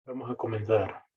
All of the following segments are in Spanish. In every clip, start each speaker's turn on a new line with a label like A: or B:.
A: Vamos a comenzar.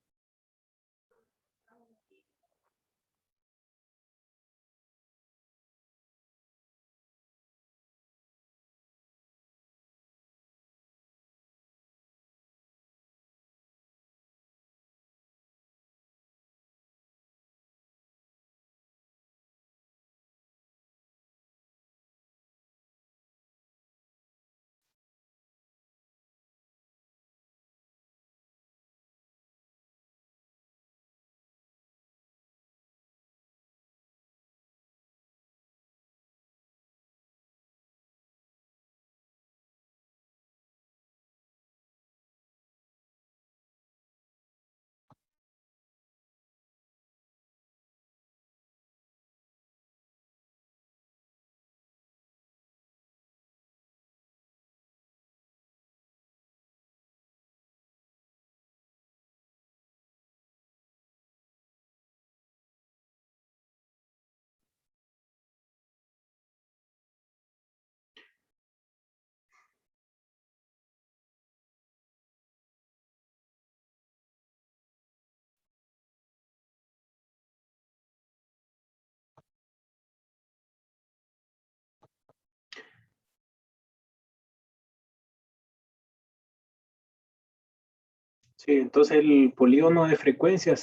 A: Sí, entonces el polígono de frecuencia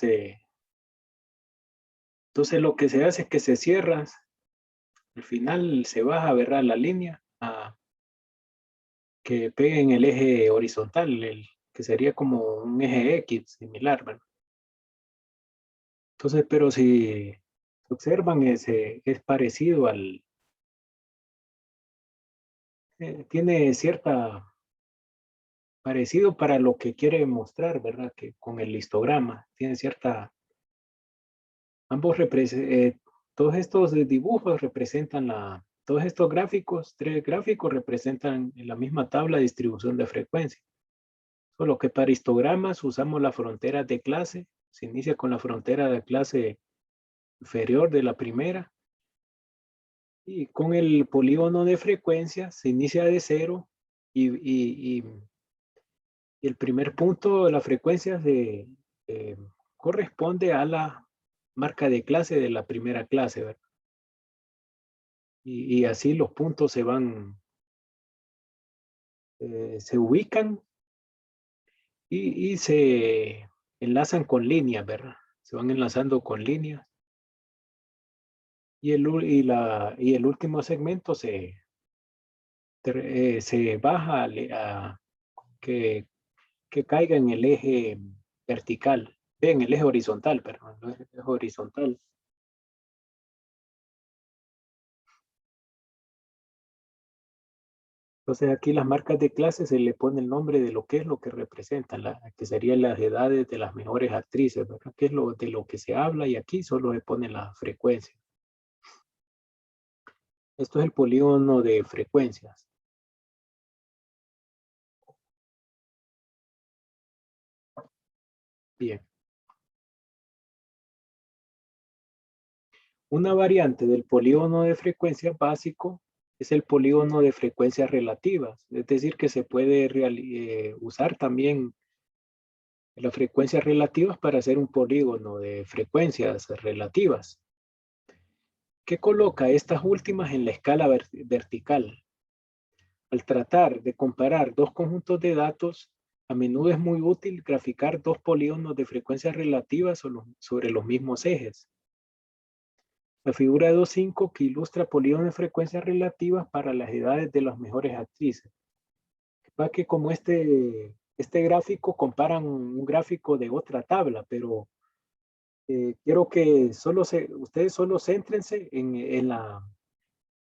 A: entonces lo que se hace es que se cierra, al final se baja, ¿verdad? La línea que pegue en el eje horizontal, que sería como un eje X similar, ¿verdad? Entonces, pero si observan, es parecido tiene cierta parecido para lo que quiere mostrar, ¿verdad? Que con el histograma tiene cierta, ambos todos estos dibujos representan todos estos gráficos, tres gráficos representan en la misma tabla de distribución de frecuencia. Solo que para histogramas usamos la frontera de clase, se inicia con la frontera de clase inferior de la primera, y con el polígono de frecuencia se inicia de cero y el primer punto de la frecuencia eh, corresponde a la marca de clase de la primera clase, ¿verdad? Y así los puntos se ubican y se enlazan con líneas, ¿verdad? Se van enlazando con líneas y el último segmento se baja que, que caiga en el eje vertical, en el eje horizontal, perdón, no es el eje horizontal. Entonces aquí las marcas de clase se le pone el nombre de lo que es lo que representan, que serían las edades de las mejores actrices, ¿verdad? ¿Qué es de lo que se habla? Y aquí solo se pone la frecuencia. Esto es el polígono de frecuencias. Bien. Una variante del polígono de frecuencias básico es el polígono de frecuencias relativas, es decir, que se puede usar también las frecuencias relativas para hacer un polígono de frecuencias relativas, que coloca estas últimas en la escala vertical. Al tratar de comparar dos conjuntos de datos, a menudo es muy útil graficar dos polígonos de frecuencias relativas sobre los mismos ejes. La figura 2.5 que ilustra polígonos de frecuencias relativas para las edades de las mejores actrices. Va que como este gráfico comparan un gráfico de otra tabla, pero quiero que ustedes solo céntrense en la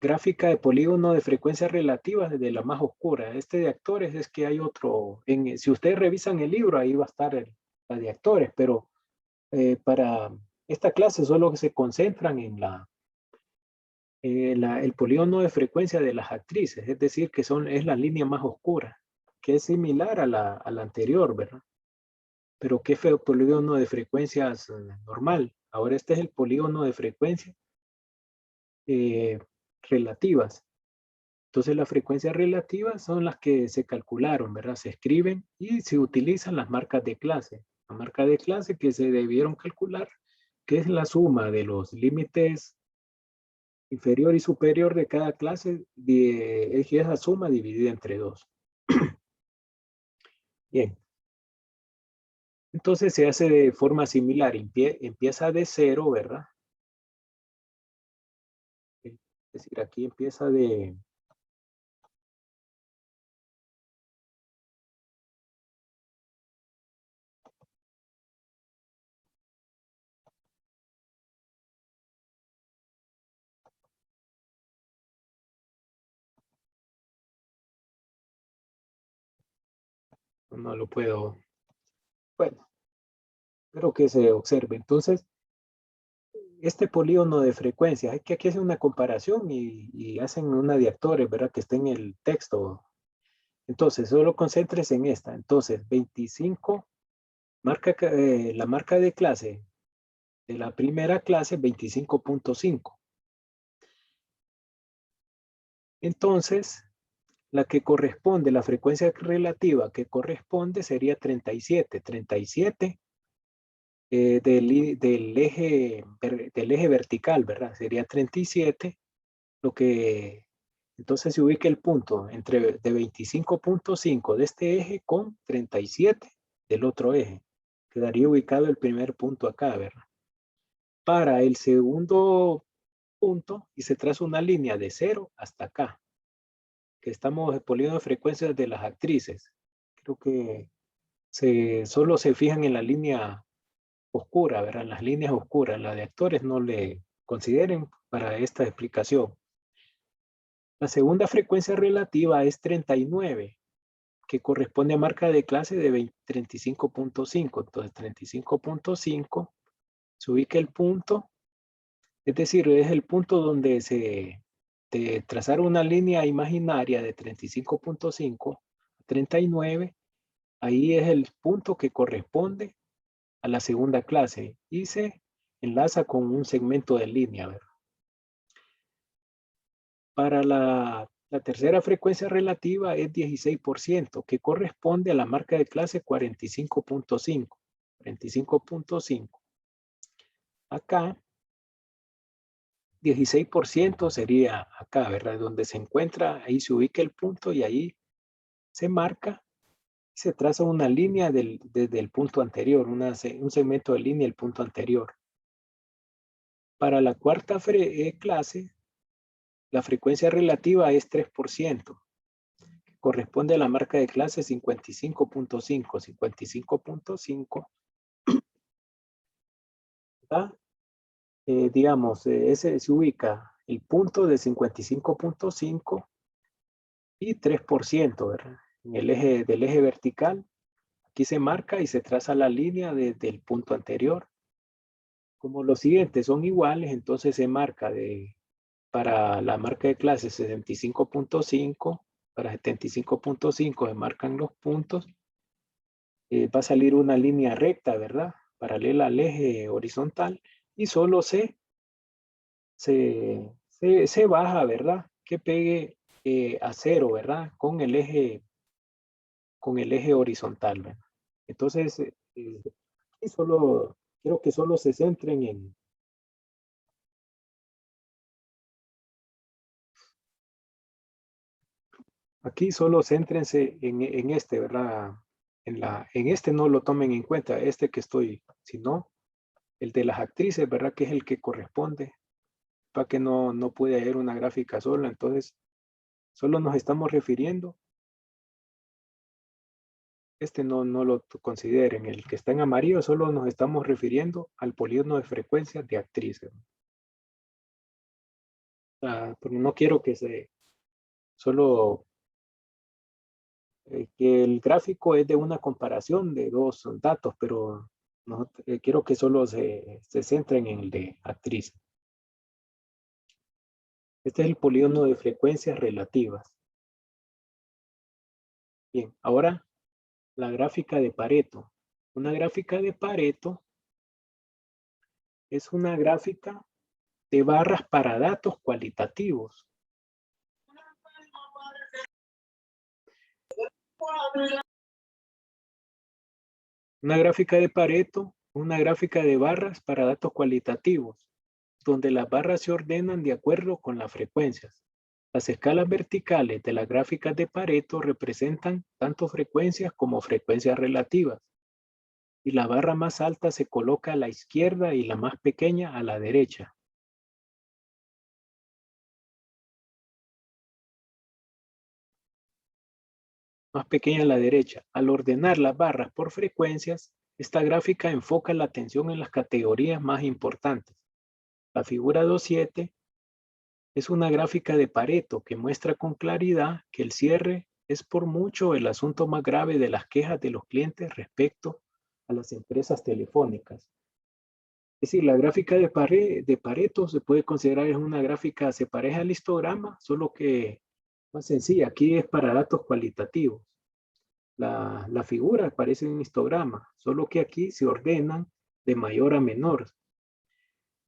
A: gráfica de polígono de frecuencias relativas desde la más oscura. Este de actores es que hay otro, si ustedes revisan el libro, ahí va a estar la de actores, pero para esta clase solo que se concentran en el polígono de frecuencia de las actrices, es decir, que es la línea más oscura, que es similar a la anterior, ¿verdad? Pero ¿qué fue el polígono de frecuencias normal? Ahora este es el polígono de frecuencia relativas. Entonces las frecuencias relativas son las que se calcularon, ¿verdad? Se escriben y se utilizan las marcas de clase. La marca de clase que se debieron calcular, que es la suma de los límites inferior y superior de cada clase, es esa suma dividida entre 2. Bien. Entonces se hace de forma similar. Empieza de 0, ¿verdad? Es decir, aquí empieza de... No lo puedo... Bueno, espero que se observe. Entonces, este polígono de frecuencias, hay que aquí hacen una comparación y hacen una de actores, ¿verdad? Que está en el texto. Entonces, solo concéntrese en esta. Entonces, 25, la marca de clase de la primera clase, 25.5. Entonces, la que corresponde, la frecuencia relativa que corresponde sería 37. 37 del eje vertical, ¿verdad? Sería 37, lo que entonces se ubica el punto entre de 25.5 de este eje con 37 del otro eje. Quedaría ubicado el primer punto acá, ¿verdad? Para el segundo punto, y se traza una línea de 0 hasta acá, que estamos poniendo frecuencias de las actrices. Creo que solo se fijan en la línea oscura, ¿verdad? En las líneas oscuras, la de actores no le consideren para esta explicación. La segunda frecuencia relativa es 39, que corresponde a marca de clase de 35.5. Entonces, 35.5 se ubica el punto, es decir, es el punto donde de trazar una línea imaginaria de 35.5 a 39, ahí es el punto que corresponde a la segunda clase y se enlaza con un segmento de línea, ¿verdad? Para la tercera frecuencia relativa es 16%, que corresponde a la marca de clase 45.5. 45.5. Acá, 16% sería acá, ¿verdad? Donde se encuentra, ahí se ubica el punto y ahí se marca, se traza una línea desde el punto anterior, un segmento de línea del punto anterior. Para la cuarta clase, la frecuencia relativa es 3%. Corresponde a la marca de clase 55.5. 55.5, digamos, ese se ubica el punto de 55.5 y 3%, ¿verdad? En el eje del eje vertical, aquí se marca y se traza la línea desde el punto anterior. Como los siguientes son iguales, entonces se marca para la marca de clase 75.5, para 75.5 se marcan los puntos. Va a salir una línea recta, ¿verdad? Paralela al eje horizontal y solo se baja, ¿verdad? Que pegue a 0, ¿verdad? Con el eje horizontal, ¿verdad? Entonces, aquí solo, quiero que solo se centren en, aquí solo céntrense en este, ¿verdad? En este no lo tomen en cuenta, este que estoy, sino el de las actrices, ¿verdad? Que es el que corresponde, para que no puede haber una gráfica sola. Entonces, solo nos estamos refiriendo, este no lo consideren, el que está en amarillo, solo nos estamos refiriendo al polígono de frecuencias de actrices. O sea, pero no quiero que solo, que el gráfico es de una comparación de dos datos, pero no, quiero que solo se centren en el de actriz. Este es el polígono de frecuencias relativas. Bien, ahora la gráfica de Pareto. Una gráfica de Pareto es una gráfica de barras para datos cualitativos. Una gráfica de Pareto, una gráfica de barras para datos cualitativos, donde las barras se ordenan de acuerdo con las frecuencias. Las escalas verticales de las gráficas de Pareto representan tanto frecuencias como frecuencias relativas. Y la barra más alta se coloca a la izquierda y la más pequeña a la derecha. Más pequeña a la derecha. Al ordenar las barras por frecuencias, esta gráfica enfoca la atención en las categorías más importantes. La figura 2.7 es una gráfica de Pareto que muestra con claridad que el cierre es por mucho el asunto más grave de las quejas de los clientes respecto a las empresas telefónicas. Es decir, la gráfica de Pareto se puede considerar es una gráfica, se parece al histograma, solo que más sencilla. Aquí es para datos cualitativos. La figura parece un histograma, solo que aquí se ordenan de mayor a menor.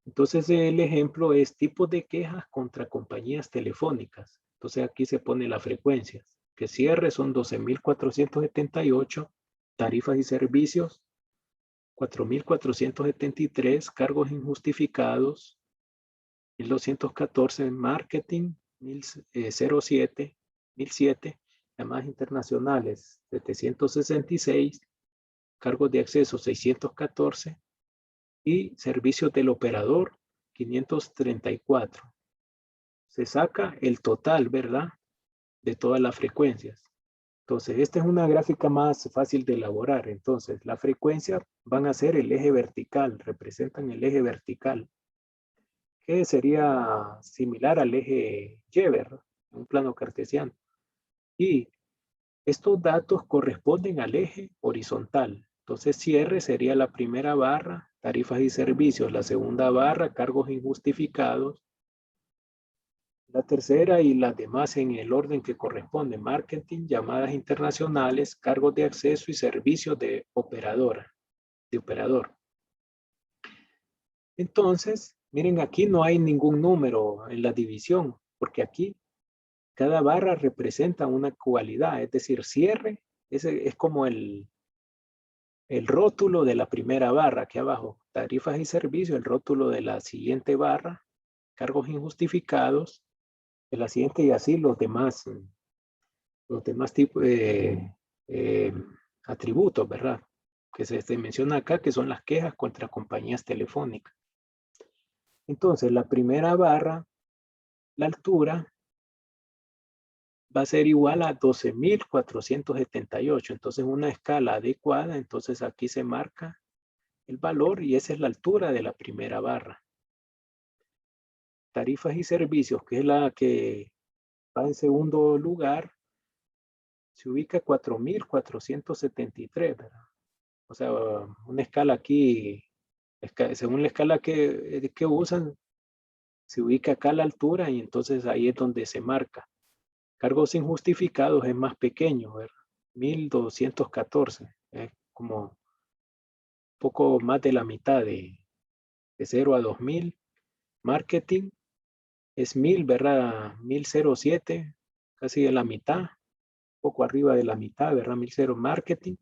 A: Entonces el ejemplo es tipos de quejas contra compañías telefónicas. Entonces aquí se pone las frecuencias. Que cierre son 12.478, tarifas y servicios 4.473, cargos injustificados 1.214, marketing 1.007, 1.007, llamadas internacionales 766, cargos de acceso 614 y servicios del operador 534. Se saca el total, ¿verdad? De todas las frecuencias. Entonces, esta es una gráfica más fácil de elaborar. Entonces, la frecuencia van a ser el eje vertical, representan el eje vertical, que sería similar al eje Y, ¿verdad? En un plano cartesiano. Y estos datos corresponden al eje horizontal. Entonces, cierre sería la primera barra, tarifas y servicios, la segunda barra, cargos injustificados, la tercera y las demás en el orden que corresponde, marketing, llamadas internacionales, cargos de acceso y servicios de operador. Entonces, miren, aquí no hay ningún número en la división, porque aquí cada barra representa una cualidad, es decir, cierre es como el rótulo de la primera barra aquí abajo, tarifas y servicios, el rótulo de la siguiente barra, cargos injustificados, de la siguiente y así los demás tipos eh, atributos, ¿verdad? Que se menciona acá, que son las quejas contra compañías telefónicas. Entonces, la primera barra, la altura, va a ser igual a 12.478. Entonces, una escala adecuada. Entonces, aquí se marca el valor y esa es la altura de la primera barra. Tarifas y servicios, que es la que va en segundo lugar, se ubica 4.473, ¿verdad? O sea, una escala aquí, según la escala que usan, se ubica acá a la altura y entonces ahí es donde se marca. Cargos injustificados es más pequeño, ¿verdad? 1.214, es como poco más de la mitad de 0 a 2.000. Marketing es 1.000, ¿verdad? 1.007, casi de la mitad, poco arriba de la mitad, ¿verdad? 1.000 marketing.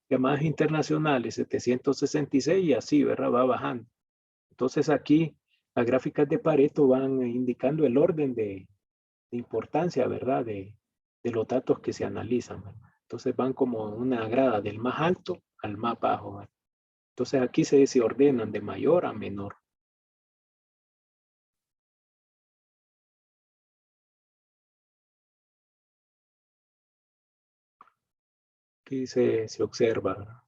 A: Llamadas internacionales 766 y así, ¿verdad? Va bajando. Entonces aquí las gráficas de Pareto van indicando el orden de importancia, ¿verdad? De los datos que se analizan, ¿verdad? Entonces van como una grada del más alto al más bajo, ¿verdad? Entonces aquí se ordenan de mayor a menor. Aquí se observa, ¿verdad?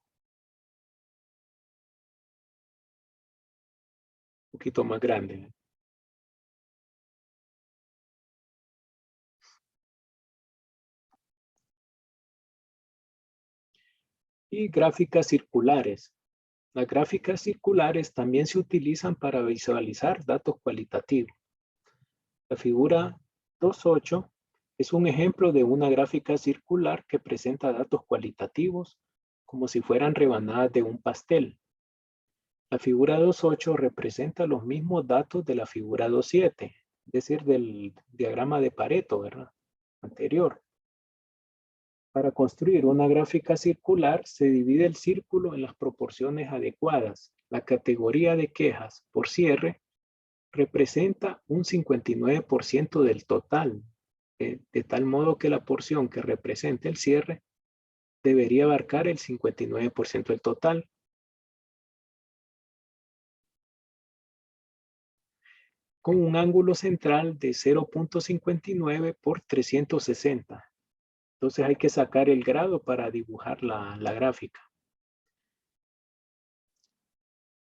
A: Un poquito más grande, ¿verdad? Y gráficas circulares. Las gráficas circulares también se utilizan para visualizar datos cualitativos. La figura 2.8 es un ejemplo de una gráfica circular que presenta datos cualitativos como si fueran rebanadas de un pastel. La figura 2.8 representa los mismos datos de la figura 2.7, es decir, del diagrama de Pareto, ¿verdad? Anterior. Para construir una gráfica circular, se divide el círculo en las proporciones adecuadas. La categoría de quejas por cierre representa un 59% del total, de tal modo que la porción que representa el cierre debería abarcar el 59% del total. Con un ángulo central de 0.59 por 360. Entonces hay que sacar el grado para dibujar la gráfica.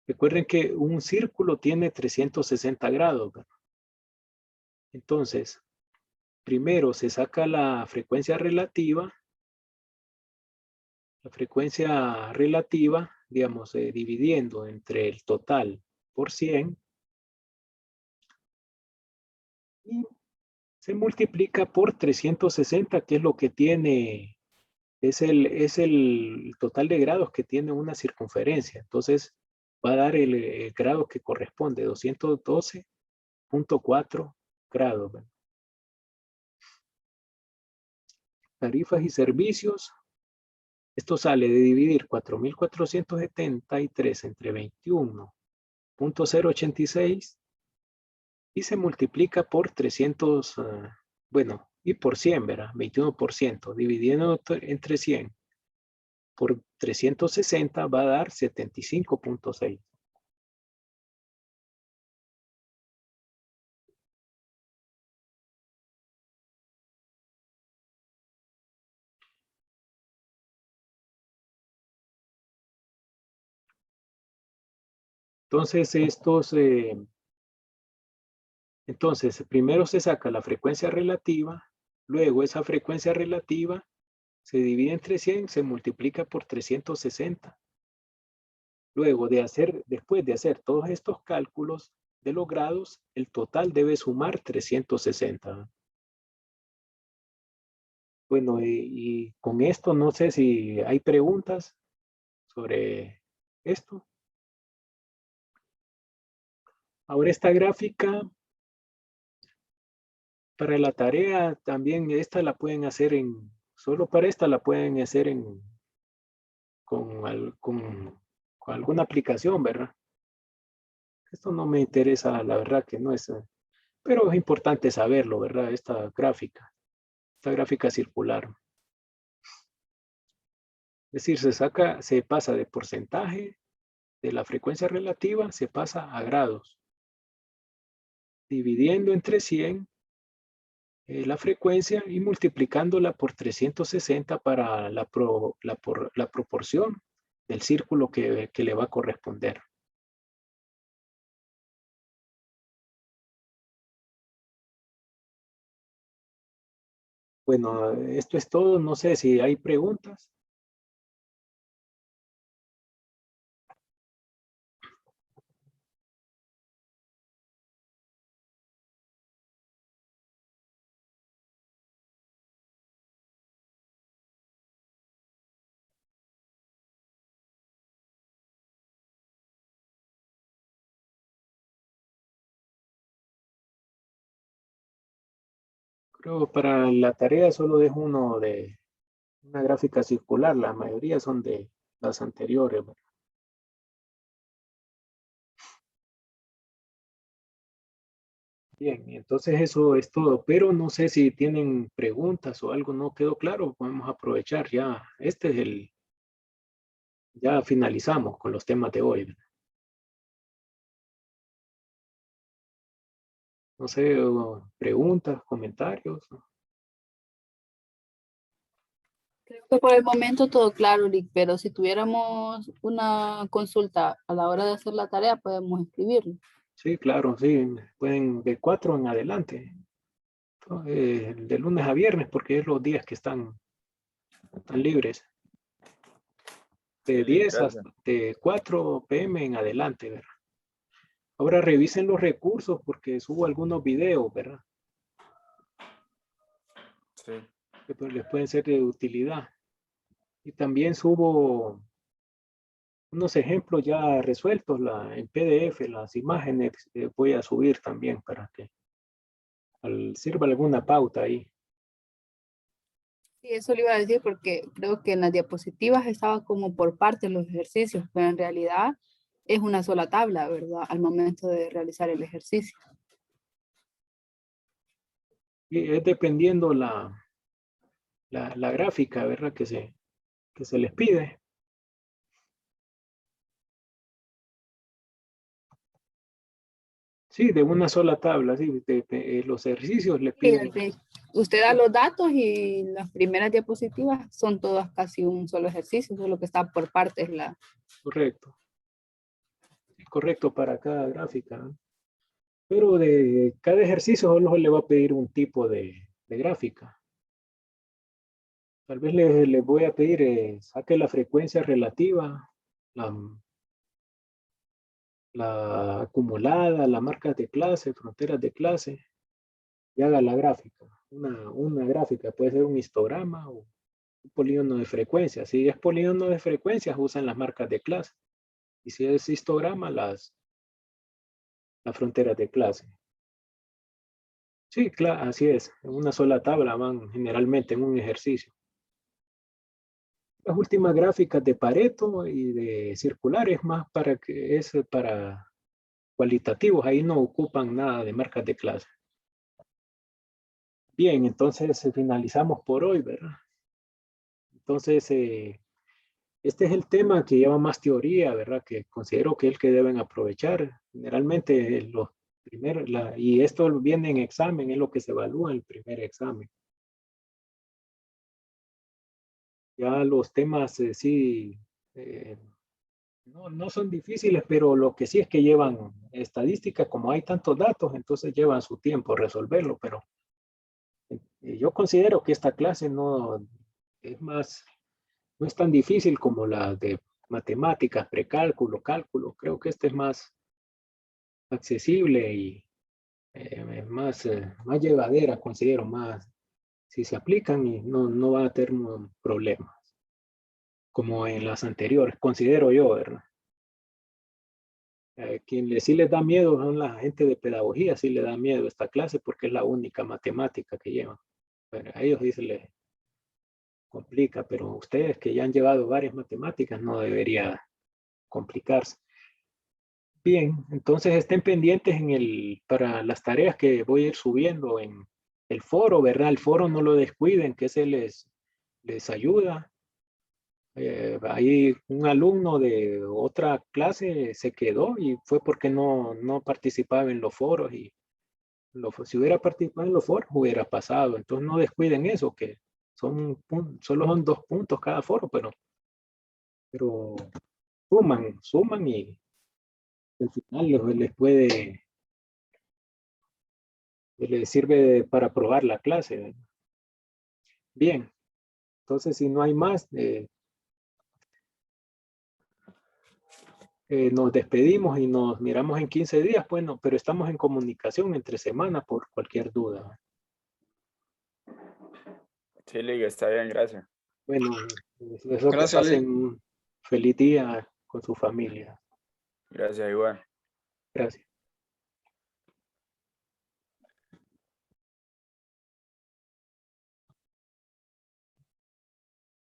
A: Recuerden que un círculo tiene 360 grados, ¿verdad? Entonces, primero se saca la frecuencia relativa. La frecuencia relativa, digamos, dividiendo entre el total por 100. Y se multiplica por 360, que es lo que tiene, es el total de grados que tiene una circunferencia. Entonces, va a dar el grado que corresponde, 212.4 grados. ¿Verdad? Tarifas y servicios. Esto sale de dividir 4.473 entre 21.086 y se multiplica por 300, bueno, y por 100, ¿verdad? 21%. Dividiendo entre 100 por 360 va a dar 75.6. Entonces, entonces, primero se saca la frecuencia relativa, luego esa frecuencia relativa se divide entre 100, se multiplica por 360. Luego después de hacer todos estos cálculos de los grados, el total debe sumar 360. Bueno, y con esto no sé si hay preguntas sobre esto. Ahora esta gráfica, para la tarea también esta la pueden hacer solo para esta la pueden hacer con alguna aplicación, ¿verdad? Esto no me interesa, la verdad que no es, pero es importante saberlo, ¿verdad? Esta gráfica circular. Es decir, se pasa de porcentaje de la frecuencia relativa, se pasa a grados. Dividiendo entre 100 la frecuencia y multiplicándola por 360 para la proporción del círculo que le va a corresponder. Bueno, esto es todo. No sé si hay preguntas. Creo que para la tarea solo dejo uno de una gráfica circular. La mayoría son de las anteriores, ¿verdad? Bien, entonces eso es todo, pero no sé si tienen preguntas o algo no quedó claro, podemos aprovechar ya. Ya finalizamos con los temas de hoy. No sé, preguntas, comentarios.
B: Creo que por el momento todo claro, Rick, pero si tuviéramos una consulta a la hora de hacer la tarea, podemos escribirlo.
A: Sí, claro, sí, pueden de 4 en adelante, de lunes a viernes, porque es los días que están libres. De 10 hasta de 4 p.m. en adelante, ¿verdad? Ahora revisen los recursos porque subo algunos videos, ¿verdad?
C: Sí.
A: Que pues les pueden ser de utilidad. Y también subo unos ejemplos ya resueltos en PDF, las imágenes voy a subir también para que sirva alguna pauta ahí.
B: Sí, eso le iba a decir porque creo que en las diapositivas estaba como por partes los ejercicios, pero en realidad es una sola tabla, ¿verdad? Al momento de realizar el ejercicio.
A: Y es dependiendo la gráfica, ¿verdad? Que se les pide. Sí, de una sola tabla, sí, los ejercicios le
B: Sí,
A: piden.
B: usted da los datos y las primeras diapositivas son todas casi un solo ejercicio, solo que está por partes la...
A: Correcto, correcto para cada gráfica, ¿no? Pero de cada ejercicio solo le va a pedir un tipo de gráfica. Tal vez les voy a pedir, saque la frecuencia relativa, la, la acumulada, la marca de clase, fronteras de clase, y haga la gráfica. Una gráfica puede ser un histograma o un polígono de frecuencia. Si es polígono de frecuencias, usan las marcas de clase. Y si es histograma, las fronteras de clase. Sí, claro, así es. En una sola tabla van generalmente en un ejercicio. Las últimas gráficas de Pareto y de circulares más para cualitativos. Ahí no ocupan nada de marcas de clase. Bien, entonces finalizamos por hoy, ¿verdad? Entonces, este es el tema que lleva más teoría, ¿verdad? Que considero que es el que deben aprovechar. Generalmente los primeros, y esto viene en examen, es lo que se evalúa en el primer examen. Ya los temas sí, no son difíciles, pero lo que sí es que llevan estadística, como hay tantos datos, entonces llevan su tiempo resolverlo, pero yo considero que esta clase no es más, no es tan difícil como la de matemáticas, precálculo, cálculo. Creo que este es más accesible y más llevadera, considero más, si se aplican y no va a tener problemas, como en las anteriores, considero yo, ¿verdad? Sí les da miedo son la gente de pedagogía, sí les da miedo esta clase porque es la única matemática que llevan. Pero a ellos sí se les complica, pero ustedes que ya han llevado varias matemáticas no debería complicarse. Bien, entonces estén pendientes para las tareas que voy a ir subiendo en el foro, ¿verdad? El foro no lo descuiden, que se les ayuda. Ahí un alumno de otra clase se quedó y fue porque no participaba en los foros y si hubiera participado en los foros hubiera pasado. Entonces no descuiden eso, que solo son 2 puntos cada foro, pero suman y al final les sirve para probar la clase, ¿verdad? Bien, entonces si no hay más, nos despedimos y nos miramos en 15 días, bueno, pero estamos en comunicación entre semana por cualquier duda.
C: Sí, Liga, está bien, gracias.
A: Bueno, deseo que
D: Gracias,
A: pasen un feliz día con su familia.
C: Gracias, igual.
A: Gracias.